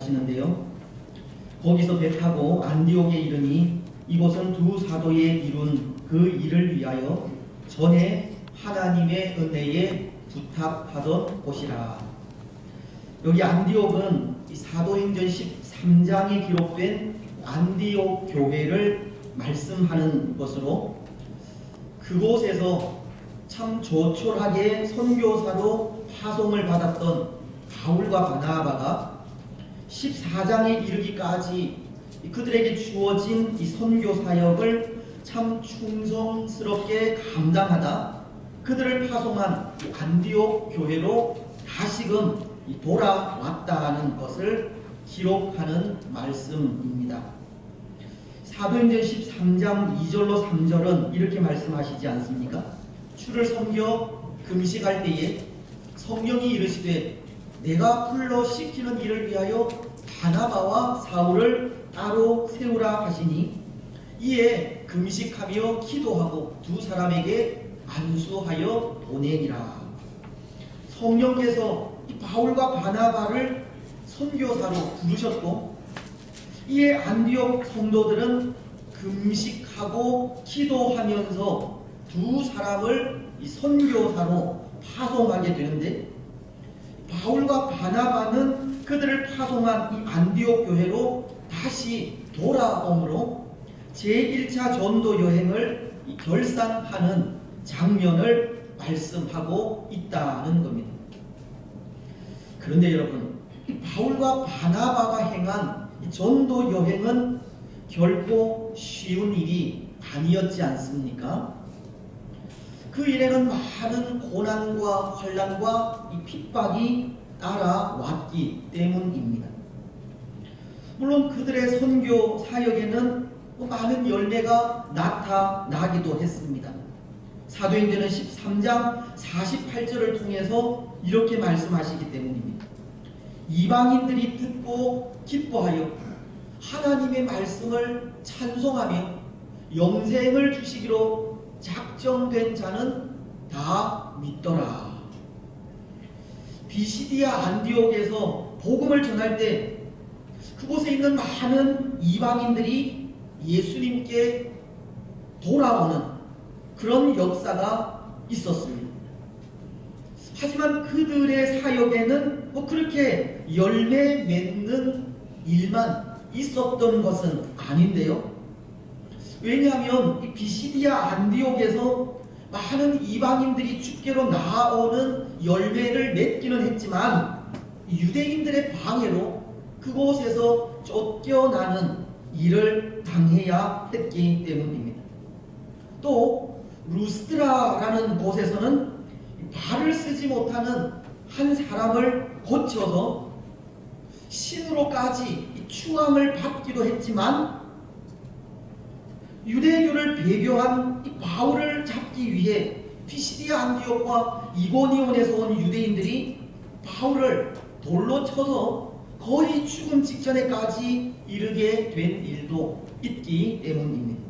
말씀하시는데요. 거기서 배 타고 안디옥에 이르니 이곳은 두 사도의 이룬 그 일을 위하여 전에 하나님의 은혜에 부탁하던 곳이라. 여기 안디옥은 사도행전 13장에 기록된 안디옥 교회를 말씀하는 것으로, 그곳에서 참 조촐하게 선교사로 파송을 받았던 바울과 바나바가 14장에 이르기까지 그들에게 주어진 이 선교 사역을 참 충성스럽게 감당하다 그들을 파송한 안디옥 교회로 다시금 돌아왔다는 것을 기록하는 말씀입니다. 사도행전 13장 2절로 3절은 이렇게 말씀하시지 않습니까? 주를 섬겨 금식할 때에 성령이 이르시되 내가 불러 시키는 일을 위하여 바나바와 사울을 따로 세우라 하시니 이에 금식하며 기도하고 두 사람에게 안수하여 보내니라. 성령께서 이 바울과 바나바를 선교사로 부르셨고, 이에 안디옥 성도들은 금식하고 기도하면서 두 사람을 이 선교사로 파송하게 되는데, 바울과 바나바는 그들을 파송한 이 안디옥 교회로 다시 돌아옴으로 제1차 전도 여행을 결산하는 장면을 말씀하고 있다는 겁니다. 그런데 여러분, 바울과 바나바가 행한 이 전도 여행은 결코 쉬운 일이 아니었지 않습니까? 그 일에는 많은 고난과 환난과 이 핍박이 따라왔기 때문입니다. 물론 그들의 선교 사역에는 많은 열매가 나타나기도 했습니다. 사도행전은 13장 48절을 통해서 이렇게 말씀하시기 때문입니다. 이방인들이 듣고 기뻐하여 하나님의 말씀을 찬송하며 영생을 주시기로 작정된 자는 다 믿더라. 비시디아 안디옥에서 복음을 전할 때 그곳에 있는 많은 이방인들이 예수님께 돌아오는 그런 역사가 있었습니다. 하지만 그들의 사역에는 그렇게 열매 맺는 일만 있었던 것은 아닌데요. 왜냐하면 이 비시디아 안디옥에서 많은 이방인들이 주께로 나아오는 열매를 맺기는 했지만 유대인들의 방해로 그곳에서 쫓겨나는 일을 당해야 했기 때문입니다. 또 루스드라라는 곳에서는 발을 쓰지 못하는 한 사람을 고쳐서 신으로까지 추앙을 받기도 했지만, 유대교를 배교한 이 바울을 잡기 위해 피시디아 안디옥과 이고니온에서 온 유대인들이 바울을 돌로 쳐서 거의 죽음 직전에까지 이르게 된 일도 있기 때문입니다.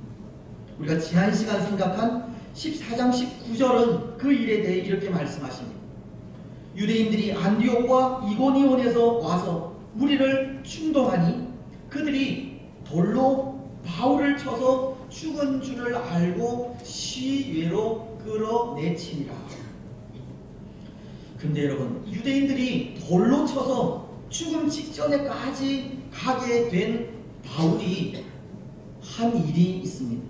우리가 지난 시간 생각한 14장 19절은 그 일에 대해 이렇게 말씀하십니다. 유대인들이 안디옥과 이고니온에서 와서 무리를 충동하니 그들이 돌로 바울을 쳐서 죽은 줄을 알고 시외로 끌어내치니라. 근데 여러분, 유대인들이 돌로 쳐서 죽음 직전에까지 가게 된 바울이 한 일이 있습니다.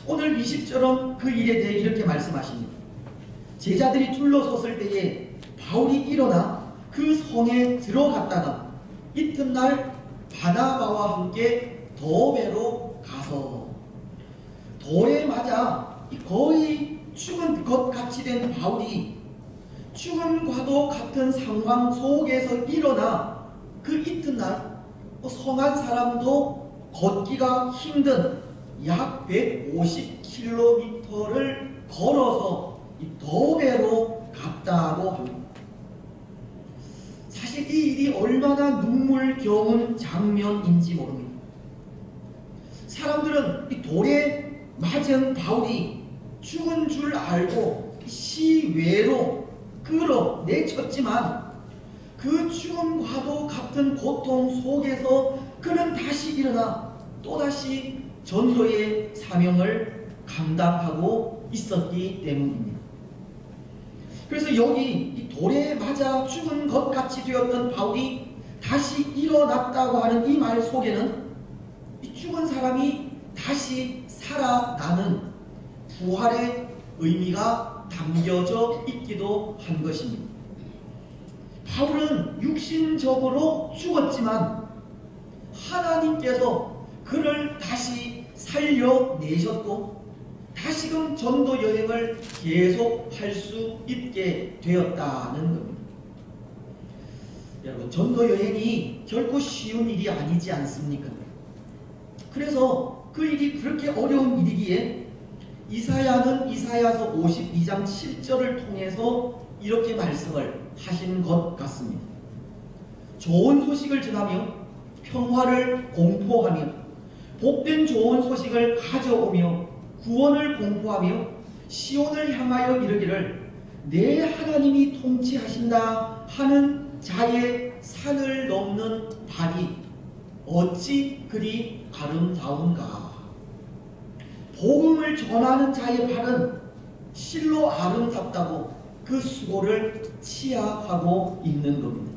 오늘 20절은 그 일에 대해 이렇게 말씀하십니다. 제자들이 둘러섰을 때에 바울이 일어나 그 성에 들어갔다가 이튿날 바나바와 함께 더베로 가서, 돌에 맞아 거의 죽은 것 같이 된 바울이 죽음과도 같은 상황 속에서 일어나 그 이튿날 성 한 사람도 걷기가 힘든 약 150km를 걸어서 이 더베로 갔다고 합니다. 사실 이 일이 얼마나 눈물겨운 장면인지 모릅니다. 사람들은 이 돌에 맞은 바울이 죽은 줄 알고 시외로 끌어내쳤지만 그 죽음과도 같은 고통 속에서 그는 다시 일어나 또다시 전도의 사명을 감당하고 있었기 때문입니다. 그래서 여기 이 돌에 맞아 죽은 것 같이 되었던 바울이 다시 일어났다고 하는 이 말 속에는 이 죽은 사람이 다시 살아나는 부활의 의미가 담겨져 있기도 한 것입니다. 바울은 육신적으로 죽었지만 하나님께서 그를 다시 살려내셨고 다시금 전도 여행을 계속할 수 있게 되었다는 겁니다. 여러분, 전도 여행이 결코 쉬운 일이 아니지 않습니까? 그래서 그 일이 그렇게 어려운 일이기에 이사야는 이사야서 52장 7절을 통해서 이렇게 말씀을 하신 것 같습니다. 좋은 소식을 전하며 평화를 공포하며 복된 좋은 소식을 가져오며 구원을 공포하며 시온을 향하여 이르기를 내 하나님이 통치하신다 하는 자의 산을 넘는 발이 어찌 그리 아름다운가. 복음을 전하는 자의 발은 실로 아름답다고 그 수고를 치하하고 있는 겁니다.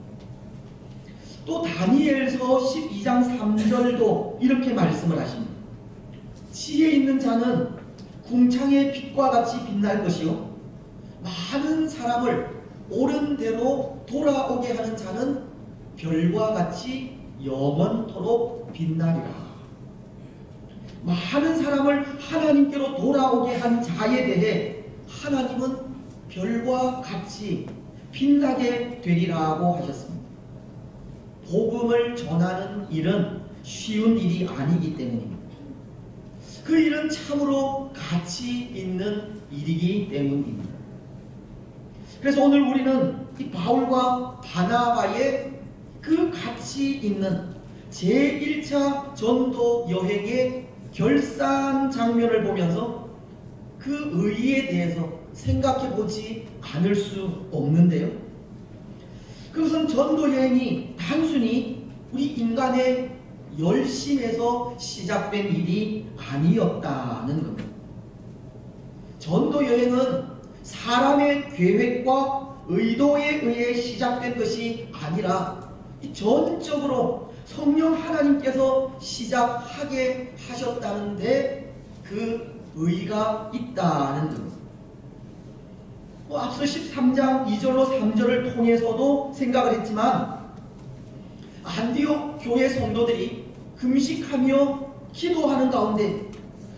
또 다니엘서 12장 3절도 이렇게 말씀을 하십니다. 지혜 있는 자는 궁창의 빛과 같이 빛날 것이요 많은 사람을 옳은 대로 돌아오게 하는 자는 별과 같이 영원토록 빛나리라. 많은 사람을 하나님께로 돌아오게 한 자에 대해 하나님은 별과 같이 빛나게 되리라고 하셨습니다. 복음을 전하는 일은 쉬운 일이 아니기 때문입니다. 그 일은 참으로 가치 있는 일이기 때문입니다. 그래서 오늘 우리는 이 바울과 바나바의 그 가치 있는 제1차 전도 여행의 결산 장면을 보면서 그 의의에 대해서 생각해 보지 않을 수 없는데요. 그것은 전도 여행이 단순히 우리 인간의 열심에서 시작된 일이 아니었다는 겁니다. 전도 여행은 사람의 계획과 의도에 의해 시작된 것이 아니라 전적으로 성령 하나님께서 시작하게 하셨다는데 그 의의가 있다는 겁니다. 앞서 13장 2절로 3절을 통해서도 생각을 했지만 안디옥 교회 성도들이 금식하며 기도하는 가운데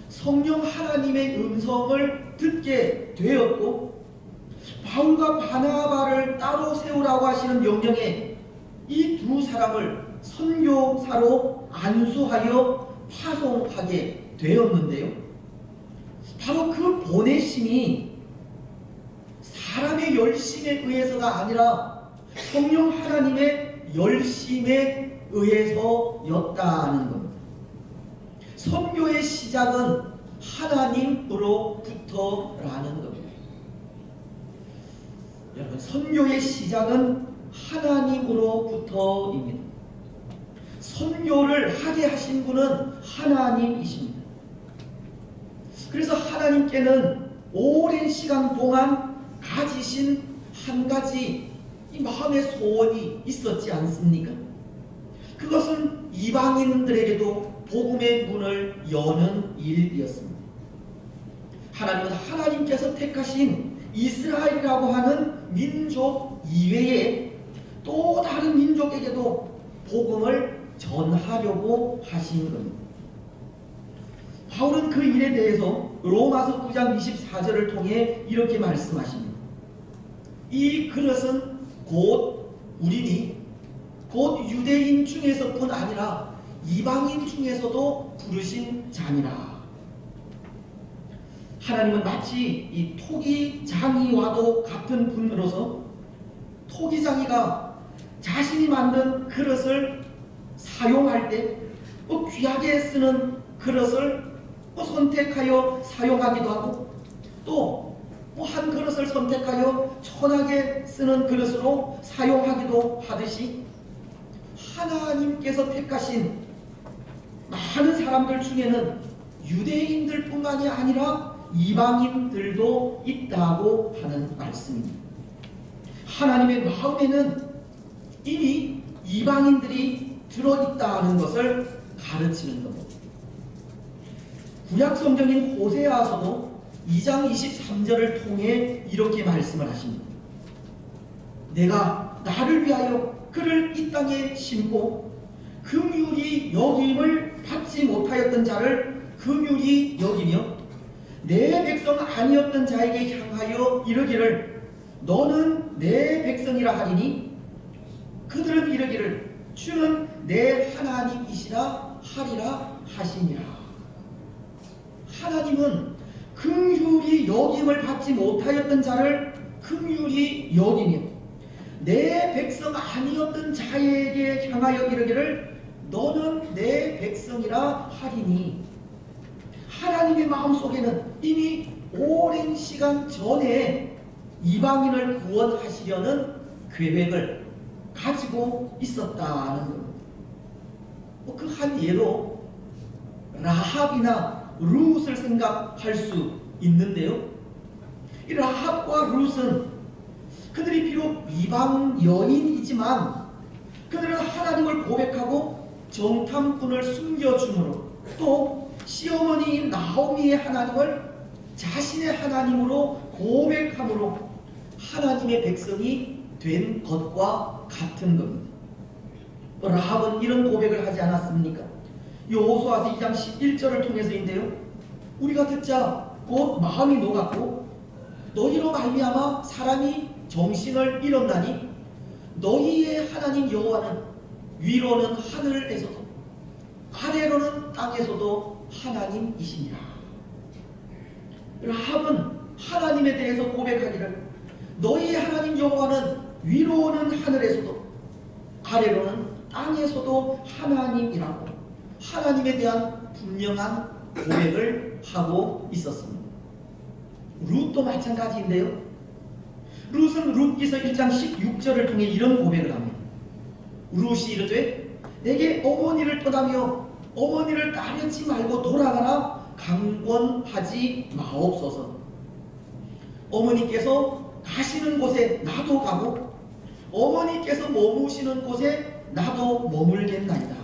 성령 하나님의 음성을 듣게 되었고 바울과 바나바를 따로 세우라고 하시는 명령에 이 두 사람을 선교사로 안수하여 파송하게 되었는데요. 바로 그 보내심이 사람의 열심에 의해서가 아니라 성령 하나님의 열심에 의해서였다는 겁니다. 선교의 시작은 하나님으로부터라는 겁니다. 여러분, 선교의 시작은 하나님으로부터입니다. 선교를 하게 하신 분은 하나님이십니다. 그래서 하나님께는 오랜 시간 동안 가지신 한 가지 이 마음의 소원이 있었지 않습니까? 그것은 이방인들에게도 복음의 문을 여는 일이었습니다. 하나님은 하나님께서 택하신 이스라엘이라고 하는 민족 이외에 또 다른 민족에게도 복음을 전하려고 하신 겁니다. 바울은 그 일에 대해서 로마서 9장 24절을 통해 이렇게 말씀하십니다. 이 그릇은 곧 우리니 곧 유대인 중에서뿐 아니라 이방인 중에서도 부르신 자니라. 하나님은 마치 이 토기장이와도 같은 분으로서 토기장이가 자신이 만든 그릇을 사용할 때 귀하게 쓰는 그릇을 선택하여 사용하기도 하고 또 한 그릇을 선택하여 천하게 쓰는 그릇으로 사용하기도 하듯이 하나님께서 택하신 많은 사람들 중에는 유대인들 뿐만이 아니라 이방인들도 있다고 하는 말씀입니다. 하나님의 마음에는 이미 이방인들이 들어있다는 것을 가르치는 겁니다. 구약 성경인 호세아서도 2장 23절을 통해 이렇게 말씀을 하십니다. 내가 나를 위하여 그를 이 땅에 심고 긍휼히 여김을 받지 못하였던 자를 긍휼히 여기며 내 백성 아니었던 자에게 향하여 이르기를 너는 내 백성이라 하리니 그들은 이르기를 주는 내 하나님이시라 하리라 하시니라. 하나님은 긍휼히 여김을 받지 못하였던 자를 긍휼히 여기며 내 백성 아니었던 자에게 향하여 이르기를 너는 내 백성이라 하리니, 하나님의 마음속에는 이미 오랜 시간 전에 이방인을 구원하시려는 계획을 가지고 있었다는 겁니다. 그 한 예로 라합이나 룻을 생각할 수 있는데요. 이 라합과 룻은 그들이 비록 이방 여인이지만 그들은 하나님을 고백하고 정탐꾼을 숨겨줌으로 또 시어머니인 나오미의 하나님을 자신의 하나님으로 고백함으로 하나님의 백성이 된 것과 같은 겁니다. 라합은 이런 고백을 하지 않았습니까? 여호수아서 2장 11절을 통해서인데요. 우리가 듣자 곧 마음이 녹았고 너희로 말미암아 사람이 정신을 잃었나니 너희의 하나님 여호와는 위로는 하늘에서도 아래로는 땅에서도 하나님이시니라. 라합은 하나님에 대해서 고백하기를 너희의 하나님 여호와는 위로는 하늘에서도 아래로는 땅에서도 하나님이라고 하나님에 대한 분명한 고백을 하고 있었습니다. 룻도 마찬가지인데요. 룻은 룻기서 1장 16절을 통해 이런 고백을 합니다. 룻이 이르되 내게 어머니를 떠나며 어머니를 따르지 말고 돌아가라 강권하지 마옵소서. 어머니께서 가시는 곳에 나도 가고 어머니께서 머무시는 곳에 나도 머물겠나이다.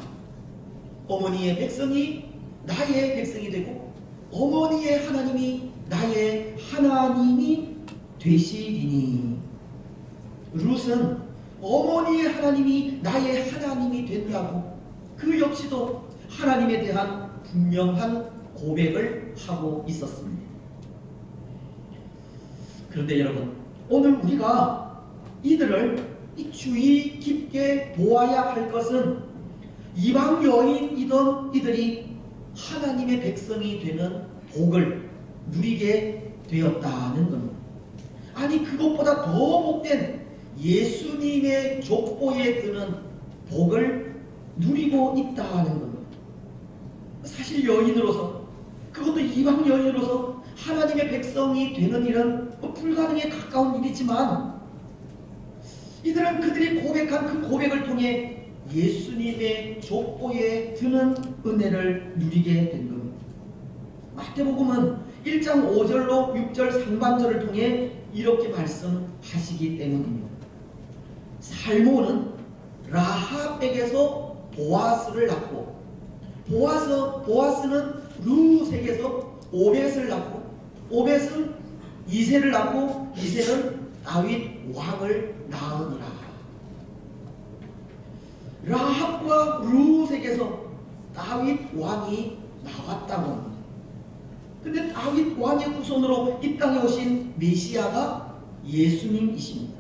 어머니의 백성이 나의 백성이 되고 어머니의 하나님이 나의 하나님이 되시리니. 룻은 어머니의 하나님이 나의 하나님이 된다고 그 역시도 하나님에 대한 분명한 고백을 하고 있었습니다. 그런데 여러분, 오늘 우리가 이들을 주의 깊게 보아야 할 것은 이방 여인이던 이들이 하나님의 백성이 되는 복을 누리게 되었다는 겁니다. 아니, 그것보다 더 복된 예수님의 족보에 드는 복을 누리고 있다는 겁니다. 사실 여인으로서, 그것도 이방 여인으로서 하나님의 백성이 되는 일은 불가능에 가까운 일이지만 이들은 그들이 고백한 그 고백을 통해 예수님의 족보에 드는 은혜를 누리게 된 겁니다. 마태복음은 1장 5절로 6절 상반절을 통해 이렇게 말씀하시기 때문입니다. 살모는 라합에게서 보아스를 낳고 보아스는 룻에게서 오벳을 낳고 오벳은 이새를 낳고 이새는 다윗 왕을 낳으니라. 라합과 룻에게서 다윗 왕이 나왔다고 합니다. 근데 다윗 왕의 후손으로 이 땅에 오신 메시아가 예수님이십니다.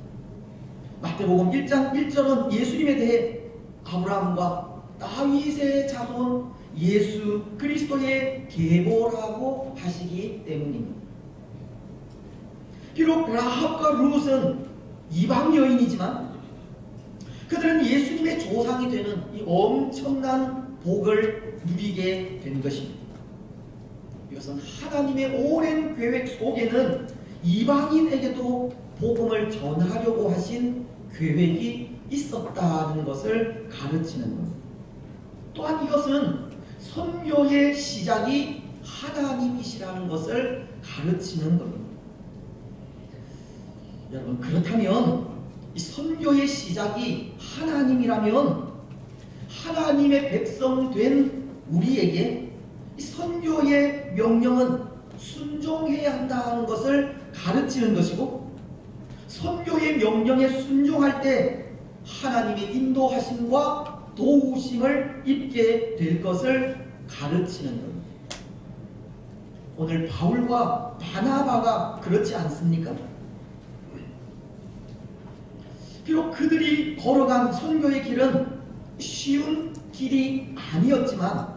마태복음 1장 1절은 예수님에 대해 아브라함과 다윗의 자손 예수 그리스도의 계보라고 하시기 때문입니다. 비록 라합과 룻은 이방 여인이지만 그들은 예수님의 조상이 되는 이 엄청난 복을 누리게 된 것입니다. 이것은 하나님의 오랜 계획 속에는 이방인에게도 복음을 전하려고 하신 계획이 있었다는 것을 가르치는 것. 또한 이것은 선교의 시작이 하나님이시라는 것을 가르치는 겁니다. 여러분, 그렇다면 이 선교의 시작이 하나님이라면 하나님의 백성 된 우리에게 이 선교의 명령은 순종해야 한다는 것을 가르치는 것이고, 선교의 명령에 순종할 때 하나님의 인도하심과 도우심을 입게 될 것을 가르치는 겁니다. 오늘 바울과 바나바가 그렇지 않습니까? 비록 그들이 걸어간 선교의 길은 쉬운 길이 아니었지만,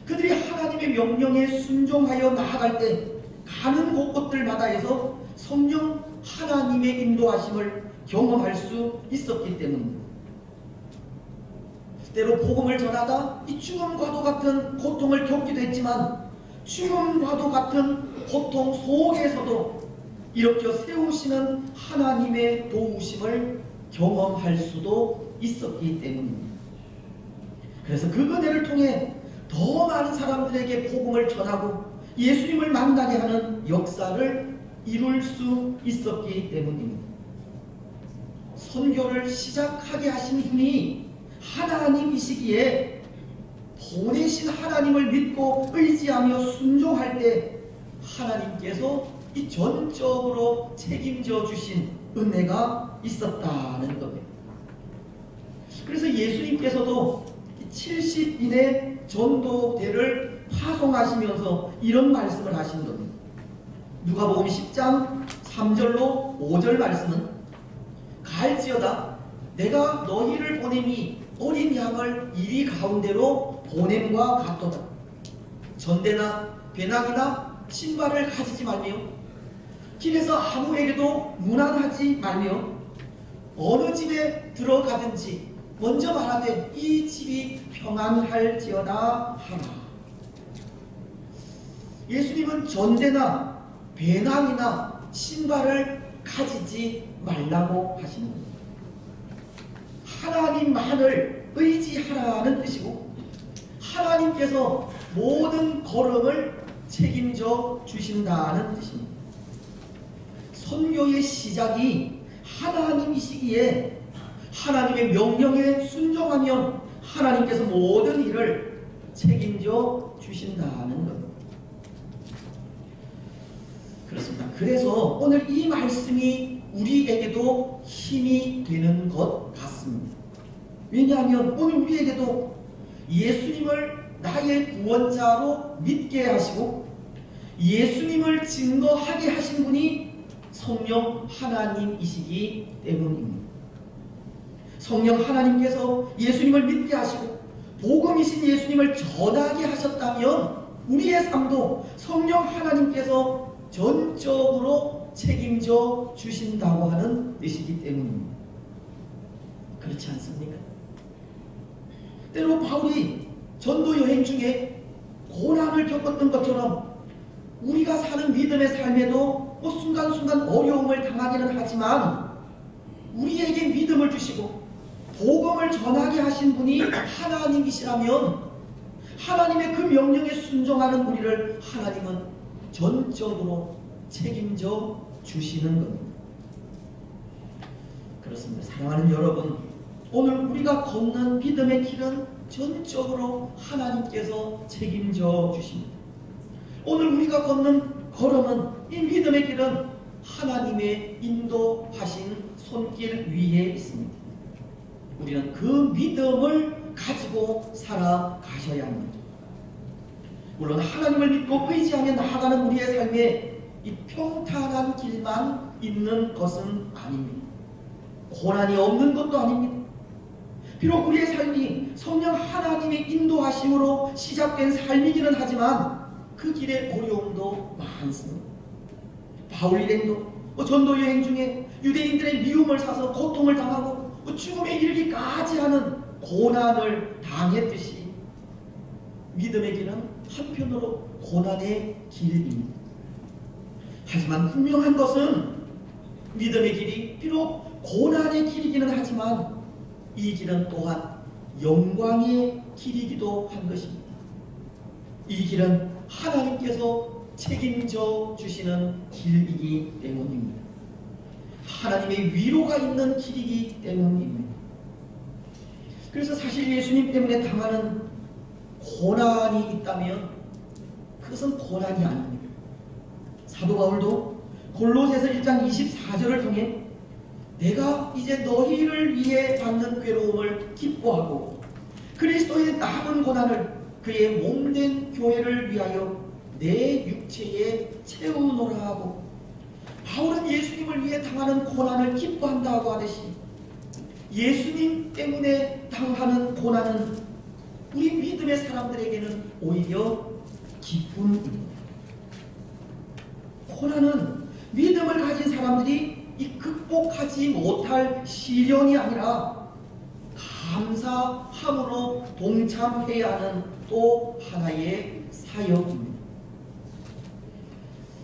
그들이 하나님의 명령에 순종하여 나아갈 때 가는 곳곳들마다에서 성령 하나님의 인도하심을 경험할 수 있었기 때문입니다. 때로 복음을 전하다 이 죽음과도 같은 고통을 겪기도 했지만, 죽음과도 같은 고통 속에서도 일으켜 세우시는 하나님의 도우심을 경험할 수도 있었기 때문입니다. 그래서 그 은혜를 통해 더 많은 사람들에게 복음을 전하고 예수님을 만나게 하는 역사를 이룰 수 있었기 때문입니다. 선교를 시작하게 하신 분이 하나님이시기에 보내신 하나님을 믿고 의지하며 순종할 때 하나님께서 이 전적으로 책임져 주신 은혜가 있었다는 겁니다. 그래서 예수님께서도 70인의 전도대를 파송하시면서 이런 말씀을 하신 겁니다. 누가복음 10장 3절로 5절 말씀은, 갈지어다 내가 너희를 보냄이 어린 양을 이리 가운데로 보냄과 같도다. 전대나 배낭이나 신발을 가지지 말며 길에서 아무에게도 문안하지 말며 어느 집에 들어가든지 먼저 말하되 이 집이 평안할지어다 하라. 예수님은 전대나 배낭이나 신발을 가지지 말라고 하시는 겁니다. 하나님만을 의지하라는 뜻이고, 하나님께서 모든 걸음을 책임져 주신다는 뜻입니다. 선교의 시작이 하나님이시기에 하나님의 명령에 순종하면 하나님께서 모든 일을 책임져 주신다는 것. 그렇습니다. 그래서 오늘 이 말씀이 우리에게도 힘이 되는 것 같습니다. 왜냐하면 오늘 우리에게도 예수님을 나의 구원자로 믿게 하시고 예수님을 증거하게 하신 분이 성령 하나님이시기 때문입니다. 성령 하나님께서 예수님을 믿게 하시고 복음이신 예수님을 전하게 하셨다면 우리의 삶도 성령 하나님께서 전적으로 책임져 주신다고 하는 뜻이기 때문입니다. 그렇지 않습니까? 때로 바울이 전도 여행 중에 고난을 겪었던 것처럼 우리가 사는 믿음의 삶에도 순간순간 어려움을 당하기는 하지만 우리에게 믿음을 주시고 복음을 전하게 하신 분이 하나님이시라면 하나님의 그 명령에 순종하는 우리를 하나님은 전적으로 책임져 주시는 겁니다. 그렇습니다. 사랑하는 여러분, 오늘 우리가 걷는 믿음의 길은 전적으로 하나님께서 책임져 주십니다. 오늘 우리가 걷는 걸음은, 이 믿음의 길은 하나님의 인도하신 손길 위에 있습니다. 우리는 그 믿음을 가지고 살아가셔야 합니다. 물론 하나님을 믿고 의지하며 나아가는 우리의 삶에 이 평탄한 길만 있는 것은 아닙니다. 고난이 없는 것도 아닙니다. 비록 우리의 삶이 성령 하나님의 인도하심으로 시작된 삶이기는 하지만 그 길에 어려움도 많습니다. 바울 일행도 전도 여행 중에 유대인들의 미움을 사서 고통을 당하고 죽음에 이르기까지 하는 고난을 당했듯이 믿음의 길은 한편으로 고난의 길입니다. 하지만 분명한 것은 믿음의 길이 비록 고난의 길이기는 하지만 이 길은 또한 영광의 길이기도 한 것입니다. 이 길은 하나님께서 책임져 주시는 길이기 때문입니다. 하나님의 위로가 있는 길이기 때문입니다. 그래서 사실 예수님 때문에 당하는 고난이 있다면 그것은 고난이 아닙니다. 사도 바울도 골로새서 1장 24절을 통해 내가 이제 너희를 위해 받는 괴로움을 기뻐하고 그리스도의 남은 고난을 그의 몸된 교회를 위하여 내 육체에 채우노라 하고, 바울은 예수님을 위해 당하는 고난을 기뻐한다고 하듯이 예수님 때문에 당하는 고난은 우리 믿음의 사람들에게는 오히려 기쁨입니다. 고난은 믿음을 가진 사람들이 이 극복하지 못할 시련이 아니라 감사함으로 동참해야 하는 또 하나의 사역입니다.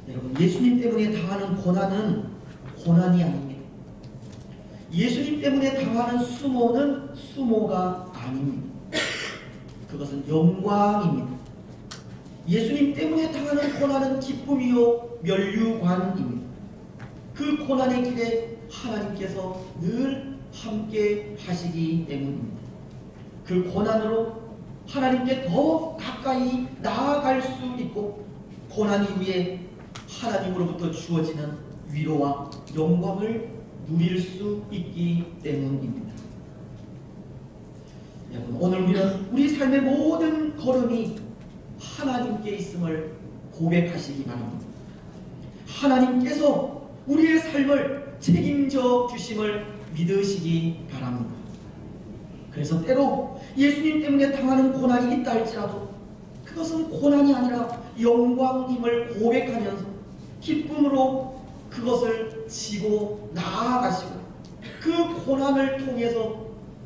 여러분, 예수님 때문에 당하는 고난은 고난이 아닙니다. 예수님 때문에 당하는 수모는 수모가 아닙니다. 그것은 영광입니다. 예수님 때문에 당하는 고난은 기쁨이요 면류관입니다. 그 고난의 길에 하나님께서 늘 함께 하시기 때문입니다. 그 고난으로 하나님께 더 가까이 나아갈 수 있고 고난 이후에 하나님으로부터 주어지는 위로와 영광을 누릴 수 있기 때문입니다. 여러분, 오늘 우리는 우리 삶의 모든 걸음이 하나님께 있음을 고백하시기 바랍니다. 하나님께서 우리의 삶을 책임져 주심을 믿으시기 바랍니다. 그래서 때로 예수님 때문에 당하는 고난이 있다 할지라도 그것은 고난이 아니라 영광임을 고백하면서 기쁨으로 그것을 지고 나아가시고 그 고난을 통해서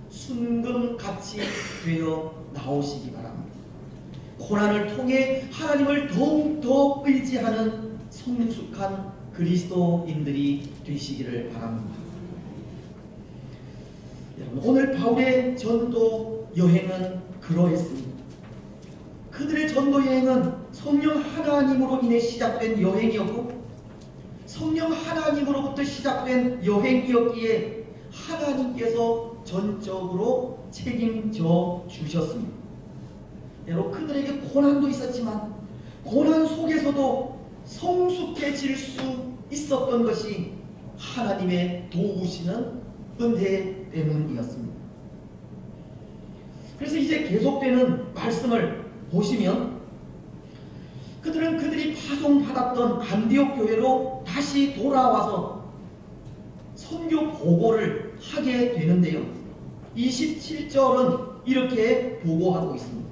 순금같이 되어 나오시기 바랍니다. 고난을 통해 하나님을 더욱더 의지하는 성숙한 그리스도인들이 되시기를 바랍니다. 여러분, 오늘 바울의 전도 여행은 그러했습니다. 그들의 전도 여행은 성령 하나님으로 인해 시작된 여행이었고 성령 하나님으로부터 시작된 여행이었기에 하나님께서 전적으로 책임져 주셨습니다. 여러분, 그들에게 고난도 있었지만 고난 속에서도 성숙해질 수 있었던 것이 하나님의 도우시는 은혜 때문이었습니다. 그래서 이제 계속되는 말씀을 보시면 그들은 그들이 파송받았던 안디옥 교회로 다시 돌아와서 선교 보고를 하게 되는데요. 27절은 이렇게 보고하고 있습니다.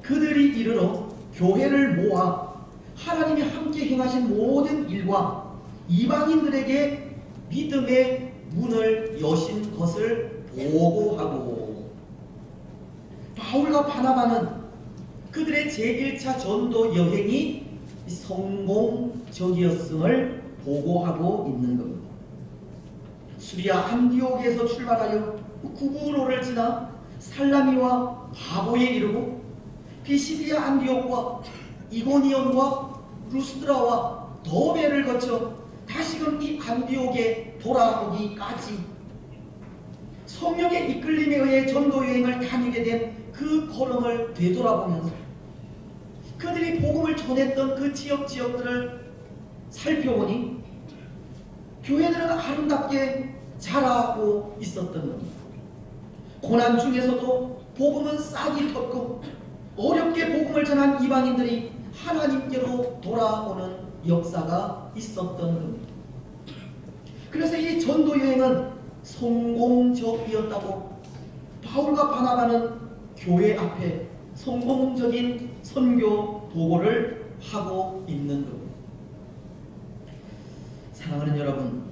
그들이 이르러 교회를 모아 하나님이 함께 행하신 모든 일과 이방인들에게 믿음의 문을 여신 것을 보고하고, 바울과 바나바는 그들의 제1차 전도 여행이 성공적이었음을 보고하고 있는 겁니다. 수리아 안디옥에서 출발하여 구브로를 지나 살라미와 바보에 이르고 피시디아 안디옥과 이고니온과 루스드라와 더베를 거쳐 다시금 이 안디옥에 돌아오기까지 성령의 이끌림에 의해 전도 여행을 다니게 된 그 걸음을 되돌아보면서 그들이 복음을 전했던 그 지역들을 살펴보니 교회들은 아름답게 자라고 있었던 겁니다. 고난 중에서도 복음은 싹이 텄고 어렵게 복음을 전한 이방인들이 하나님께로 돌아오는 역사가 있었던 겁니다. 그래서 이 전도 여행은 성공적이었다고 바울과 바나바는 교회 앞에 성공적인 선교 보고를 하고 있는 겁니다. 사랑하는 여러분,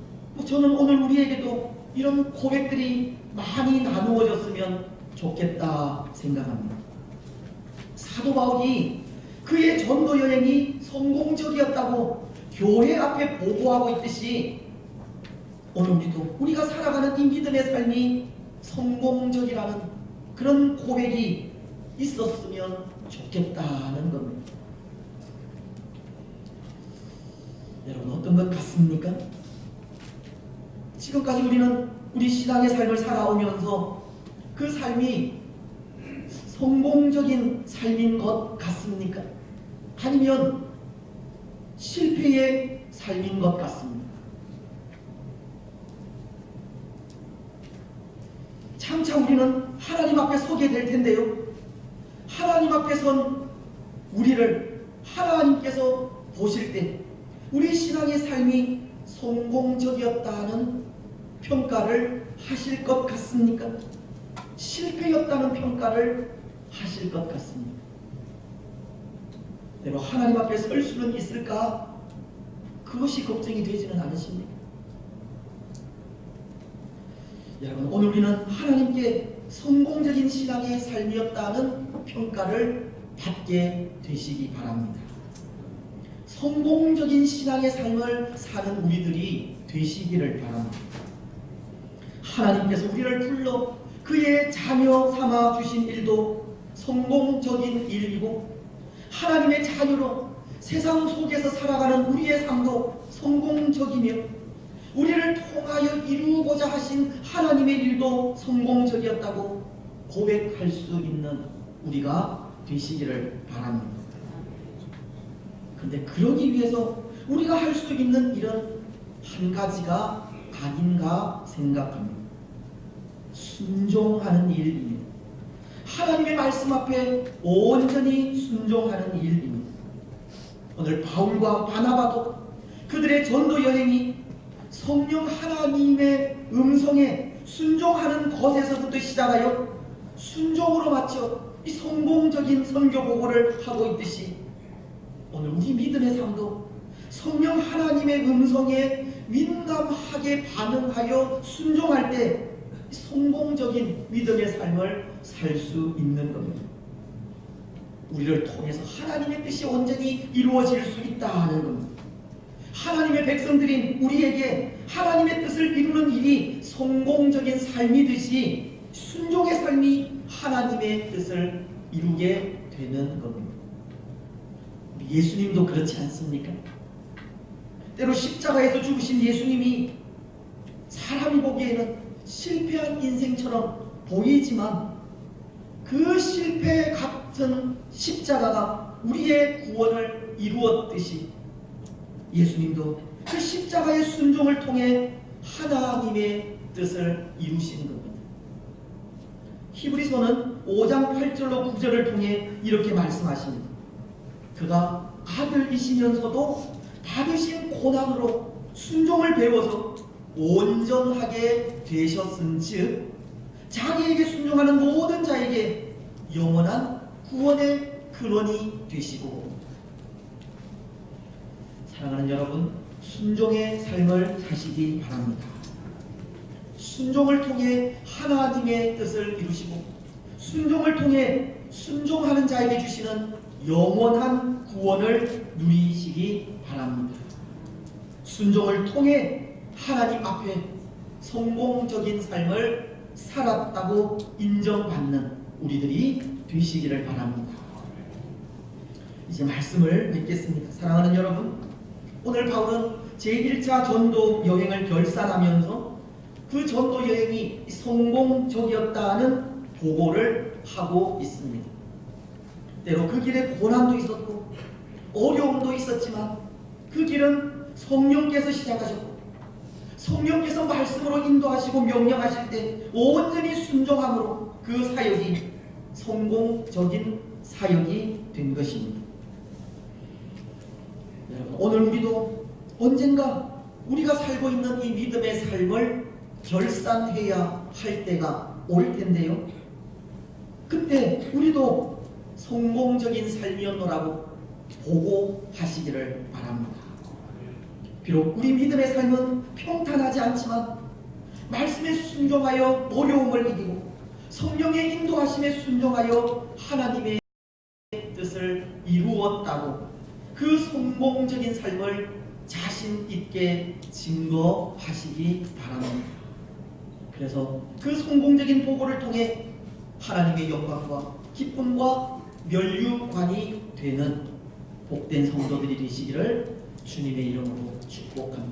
저는 오늘 우리에게도 이런 고백들이 많이 나누어졌으면 좋겠다 생각합니다. 사도 바울이 그의 전도 여행이 성공적이었다고 교회 앞에 보고하고 있듯이 오늘 우리도 우리가 살아가는 이 믿음의 삶이 성공적이라는 그런 고백이 있었으면 좋겠다는 겁니다. 여러분, 어떤 것 같습니까? 지금까지 우리는 우리 신앙의 삶을 살아오면서 그 삶이 성공적인 삶인 것 같습니까? 아니면 실패의 삶인 것 같습니까? 장차 우리는 하나님 앞에 서게 될 텐데요. 하나님 앞에 선 우리를 하나님께서 보실 때 우리 신앙의 삶이 성공적이었다는 평가를 하실 것 같습니까? 실패였다는 평가를 하실 것 같습니까? 내가 하나님 앞에 설 수는 있을까? 그것이 걱정이 되지는 않으십니까? 여러분, 오늘 우리는 하나님께 성공적인 신앙의 삶이었다는 평가를 받게 되시기 바랍니다. 성공적인 신앙의 삶을 사는 우리들이 되시기를 바랍니다. 하나님께서 우리를 불러 그의 자녀 삼아 주신 일도 성공적인 일이고, 하나님의 자녀로 세상 속에서 살아가는 우리의 삶도 성공적이며, 우리를 통하여 이루고자 하신 하나님의 일도 성공적이었다고 고백할 수 있는 우리가 되시기를 바랍니다. 그런데 그러기 위해서 우리가 할 수 있는 일은 한 가지가 아닌가 생각합니다. 순종하는 일입니다. 하나님의 말씀 앞에 온전히 순종하는 일입니다. 오늘 바울과 바나바도 그들의 전도 여행이 성령 하나님의 음성에 순종하는 것에서부터 시작하여 순종으로 마쳐 이 성공적인 선교 보고를 하고 있듯이, 오늘 우리 믿음의 삶도 성령 하나님의 음성에 민감하게 반응하여 순종할 때 성공적인 믿음의 삶을 살 수 있는 겁니다. 우리를 통해서 하나님의 뜻이 온전히 이루어질 수 있다는 겁니다. 하나님의 백성들인 우리에게 하나님의 뜻을 이루는 일이 성공적인 삶이듯이 순종의 삶이 하나님의 뜻을 이루게 되는 겁니다. 예수님도 그렇지 않습니까? 때로 십자가에서 죽으신 예수님이 사람이 보기에는 실패한 인생처럼 보이지만, 그 실패 같은 십자가가 우리의 구원을 이루었듯이 예수님도 그 십자가의 순종을 통해 하나님의 뜻을 이루시는 겁니다. 히브리서는 5장 8절로 9절을 통해 이렇게 말씀하십니다. 그가 아들이시면서도 받으신 고난으로 순종을 배워서 온전하게 되셨은즉 자기에게 순종하는 모든 자에게 영원한 구원의 근원이 되시고. 사랑하는 여러분, 순종의 삶을 사시기 바랍니다. 순종을 통해 하나님의 뜻을 이루시고, 순종을 통해 순종하는 자에게 주시는 영원한 구원을 누리시기 바랍니다. 순종을 통해 하나님 앞에 성공적인 삶을 살았다고 인정받는 우리들이 되시기를 바랍니다. 이제 말씀을 맺겠습니다. 사랑하는 여러분, 오늘 바울은 제1차 전도 여행을 결산하면서 그 전도 여행이 성공적이었다는 보고를 하고 있습니다. 때로 그 길에 고난도 있었고 어려움도 있었지만 그 길은 성령께서 시작하셨고, 성령께서 말씀으로 인도하시고 명령하실 때 온전히 순종함으로 그 사역이 성공적인 사역이 된 것입니다. 여러분, 오늘 우리도 언젠가 우리가 살고 있는 이 믿음의 삶을 결산해야 할 때가 올 텐데요. 그때 우리도 성공적인 삶이었노라고 보고하시기를 바랍니다. 비록 우리 믿음의 삶은 평탄하지 않지만 말씀에 순종하여 어려움을 이기고 성령의 인도하심에 순종하여 하나님의 뜻을 이루었다고 그 성공적인 삶을 자신 있게 증거하시기 바랍니다. 그래서 그 성공적인 보고를 통해 하나님의 영광과 기쁨과 면류관이 되는 복된 성도들이 되시기를 주님의 이름으로 축복합니다.